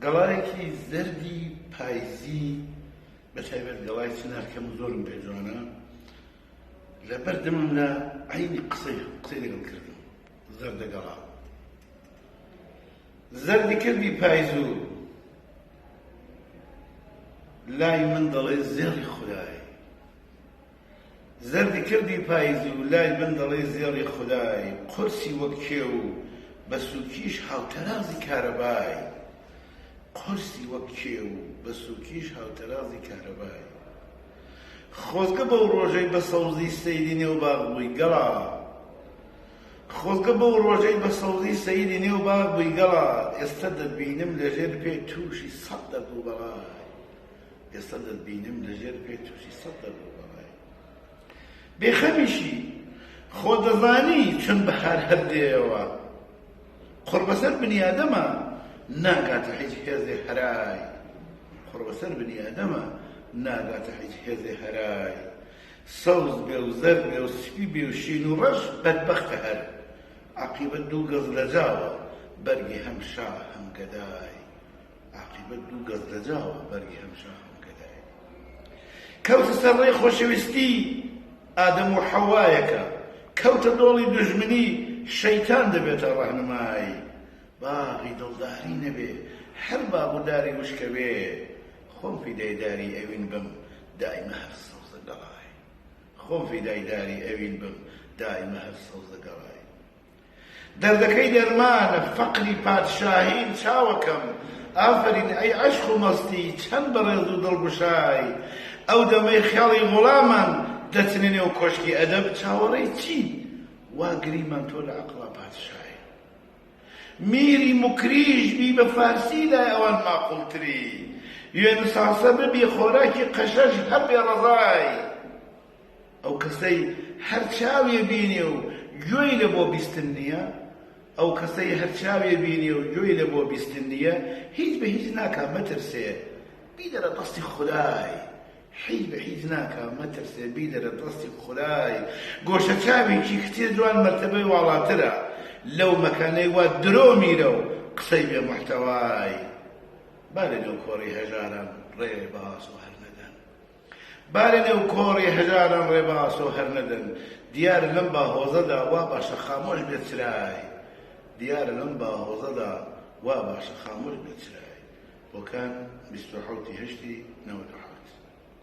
گەڵایەکی زەردی پاییزی بەتایبەت گەڵای چنار کەم زۆرم پێ جوانە لەبەر دەمم لە عەینی قسەی لەگەڵ کردم زەردە گەڵا زەردی کردی پاییز و لای من دەڵێ زێڕی خودای زەردی کردی پاییز و لای من دەڵێ زێڕی خودای قورسی وەک کێو بە سووکیش هاوتەرازی کارەبای قورسی وەک کێو بە سووکیش هاوتەرازی کارەبای خۆزگە بەو ڕۆژەی بە سەوزی سەیدی نێو باغ بووی گەڵا خۆزگە بەو ڕۆژەی بە سەوزی سەیدی نێو باغ بووی گەڵا ئێستا دەتبینم لەژێر پێ تووشی سەد دەرد و بەڵای ئێستا دەتبینم لەژێر پێ تووشی سەد دەرد و بەڵای بێخەمیشی خۆ دەزانی چۆن بەهار هەردێەوە قڕ بەسەر بنیادەمە ناگاتە هیچ هێزێ هەرای قڕ بەسەر بنیادەمە ناگاتە هیچ هێزێ هەرای سەوز بێ و زەر بێ و سپی بێ و شین و ڕەش بەدبەختە هەر عاقیبەت دوو گەز لەجاوە بەرگی هەم شا هەم گەدای عاقیبەت دوو گەز لەجاوە بەرگی هەم شا هەم گەدای کەوتە سەر ڕێی خۆشەویستی ئادەم و حەوایەکە کەوتە دۆڵی دوژمنی شەیتان دەبێتە ڕەهنمای باغی دڵداری نەبێ هەر باغ و داری وشکە بێ خۆم فیدای داری ئەوین بم دائیمە هەر سەوزە گەڵای خۆم فیدای داری ئەوین بم دائیمە هەر سەوزە گەڵای دەردەکەی دەرمانە فەقری پادشاهین چاوەکەم ئافرین ئەی عەشق و مەستی چەند بەڕێز و دڵگوشای ئەو دەمەی خیاڵی غوڵامان دەچنە نێو کۆشکی ئەدەب چاوەڕێی چی وا گریمان تۆ لە عەقڵا پادشای میری مکریش بی بە فارسیدا ئەوان ماقوڵتری یێنساسە ببی خۆراکی قەشەش هەر بێ ڕەزای ئەو کەسەی هەر چاوێ بینێ و گوێی لە بۆ بیستن نییە ئەو کەسەی هەر چاوێ بینێ و گوێی لە بۆ بیستن نییە هیچ بە هیچ ناکا مەترسێ بیدەرە دەستی خودای هیچ بە هیچ ناکا مەترسێ بیدەرە دەستی خودای گۆشە چاوێکی کتێ جوان مەرتەبەی واڵاترە لەو مەکانەی وا درۆ میرە و قسەی بێ محتەوای بارە نێو کۆڕی هەژاران ڕێباس و هەر نەدەن بارە نێو کۆڕی هەژاران ڕێباس و هەر نەدەن دیارە لەم باهۆزەدا وا باشە خامۆش بێت چرای دیارە لەم باهۆزەدا وا باشە خامۆش بێت چرای بۆکان 27 هەشتی 97